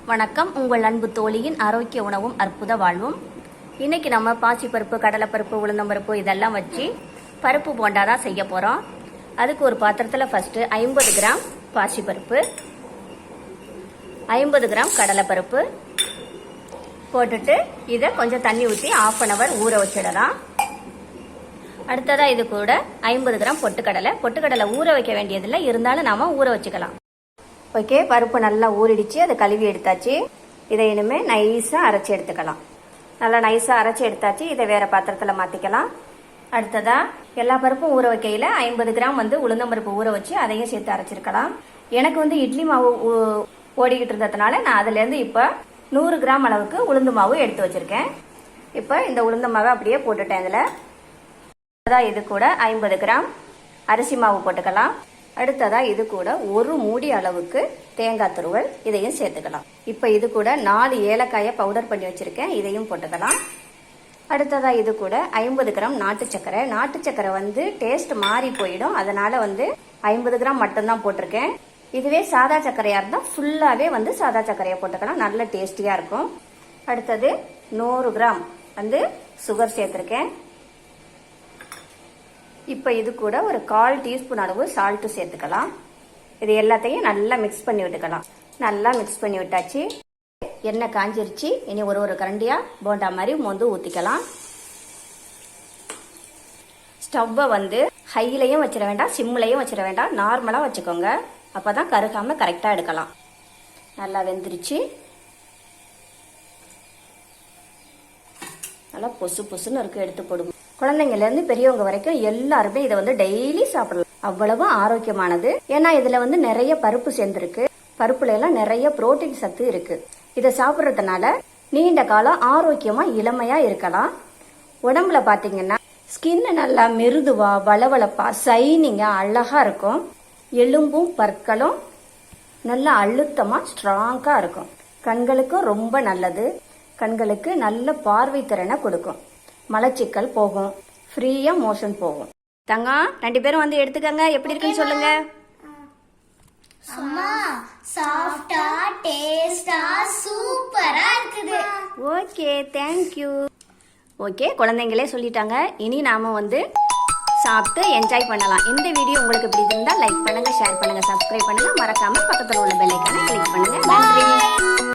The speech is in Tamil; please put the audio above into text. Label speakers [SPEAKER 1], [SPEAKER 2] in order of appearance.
[SPEAKER 1] வணக்கம். உங்கள் அன்பு தோழியின் ஆரோக்கிய உணவும் அற்புத வாழ்வும். இன்னைக்கு நம்ம பாசிப்பருப்பு, கடலைப்பருப்பு, உளுந்தம்பருப்பு இதெல்லாம் வச்சு பருப்பு போண்டா தான் செய்ய போகிறோம். அதுக்கு ஒரு பாத்திரத்தில் ஃபஸ்ட்டு 50 கிராம் பாசிப்பருப்பு, 50 கிராம் கடலைப்பருப்பு போட்டுட்டு இதை கொஞ்சம் தண்ணி ஊற்றி 1/2 hour ஊற வச்சிடலாம். அடுத்ததாக இது கூட 50 கிராம் பொட்டுக்கடலை ஊற வைக்க வேண்டியதில்லை, இருந்தாலும் நாம ஊற வச்சுக்கலாம். ஓகே, பருப்பு நல்லா ஊறிடுச்சு, அதை கழுவி எடுத்தாச்சு. இதை இனிமேல் நைஸாக அரைச்சி எடுத்துக்கலாம். நல்லா நைஸாக அரைச்சி எடுத்தாச்சு. இதை வேறு பாத்திரத்தில் மாற்றிக்கலாம். அடுத்ததாக எல்லா பருப்பும் ஊற வைக்கையில் 50 கிராம் உளுந்தம்பருப்பு ஊற வச்சு அதையும் சேர்த்து அரைச்சிருக்கலாம். எனக்கு இட்லி மாவு ஓடிக்கிட்டு இருந்ததுனால நான் அதுலேருந்து இப்போ 100 கிராம் அளவுக்கு உளுந்து மாவு எடுத்து வச்சுருக்கேன். இப்போ இந்த உளுந்த மாவை அப்படியே போட்டுட்டேன். இதில் அடுத்ததாக இது கூட 50 கிராம் அரிசி மாவு போட்டுக்கலாம். அடுத்ததாக இது கூட 1 மூடி அளவுக்கு தேங்காய் துருவல் இதையும் சேர்த்துக்கலாம். இப்போ இது கூட 4 ஏலக்காயை பவுடர் பண்ணி வச்சுருக்கேன், இதையும் போட்டுக்கலாம். அடுத்ததாக இது கூட 50 கிராம் நாட்டு சக்கரை டேஸ்ட் மாறி போயிடும், அதனால் 50 கிராம் மட்டும்தான் போட்டிருக்கேன். இதுவே சாதா சர்க்கரையாக இருந்தால் ஃபுல்லாகவே சாதா சர்க்கரையை போட்டுக்கலாம், நல்ல டேஸ்டியாக இருக்கும். அடுத்தது 100 கிராம் சுகர் சேர்த்துருக்கேன். இப்போ இது கூட ஒரு 1/4 டீஸ்பூன் அளவு சால்ட்டு சேர்த்துக்கலாம். இது எல்லாத்தையும் நல்லா மிக்ஸ் பண்ணி விட்டுக்கலாம். நல்லா மிக்ஸ் பண்ணி விட்டாச்சு. எண்ணெய் காஞ்சிருச்சு. இனி ஒரு கரண்டியா போண்டா மாதிரி மொந்து ஊற்றிக்கலாம். ஸ்டவ்வை ஹைலையும் வச்சிட வேண்டாம், சிம்லையும் வச்சிட வேண்டாம், நார்மலாக வச்சுக்கோங்க. அப்போ தான் கருகாமல் கரெக்டாக எடுக்கலாம். நல்லா வெந்துருச்சு. நல்லா பொசுன்னு இருக்கு, எடுத்து போடுங்க. குழந்தைங்கலேருந்து பெரியவங்க வரைக்கும் எல்லாருமே இதை டெய்லி சாப்பிடலாம். அவ்வளவு ஆரோக்கியமானது. ஏன்னா இதுல நிறைய பருப்பு சேர்ந்துருக்கு. பருப்புல எல்லாம் நிறைய புரோட்டீன் சத்து இருக்கு. இதை சாப்பிட்றதுனால நீண்ட காலம் ஆரோக்கியமா இளமையா இருக்கலாம். உடம்புல பாத்தீங்கன்னா ஸ்கின் நல்லா மிருதுவா, வளவளப்பா, சைனிங்கா, அழகா இருக்கும். எலும்பும் பற்களும் நல்லா அழுத்தமா ஸ்ட்ராங்கா இருக்கும். கண்களுக்கும் ரொம்ப நல்லது. கண்களுக்கு நல்ல பார்வை திறனை கொடுக்கும். மலச்சிக்கல் போகும், ஃப்ரீயா மோஷன் போகும். தங்கம், 2 பேரும் எடுத்துக்கங்க. எப்படி இருக்குன்னு சொல்லுங்க.
[SPEAKER 2] அம்மா, சாஃப்ட்டா, டேஸ்டா, சூப்பரா இருக்குது.
[SPEAKER 1] Okay, thank you. ஓகே, குழந்தைங்களே சொல்லிட்டாங்க. இனி நாம சாப்பிட்டு என்ஜாய் பண்ணலாம். இந்த வீடியோ உங்களுக்கு பிடிச்சிருந்தா லைக் பண்ணுங்க, ஷேர் பண்ணுங்க, சப்ஸ்கிரைப் பண்ணுங்க. மறக்காம பக்கத்துல உள்ள பெல் ஐகானை கிளிக் பண்ணுங்க. நன்றி.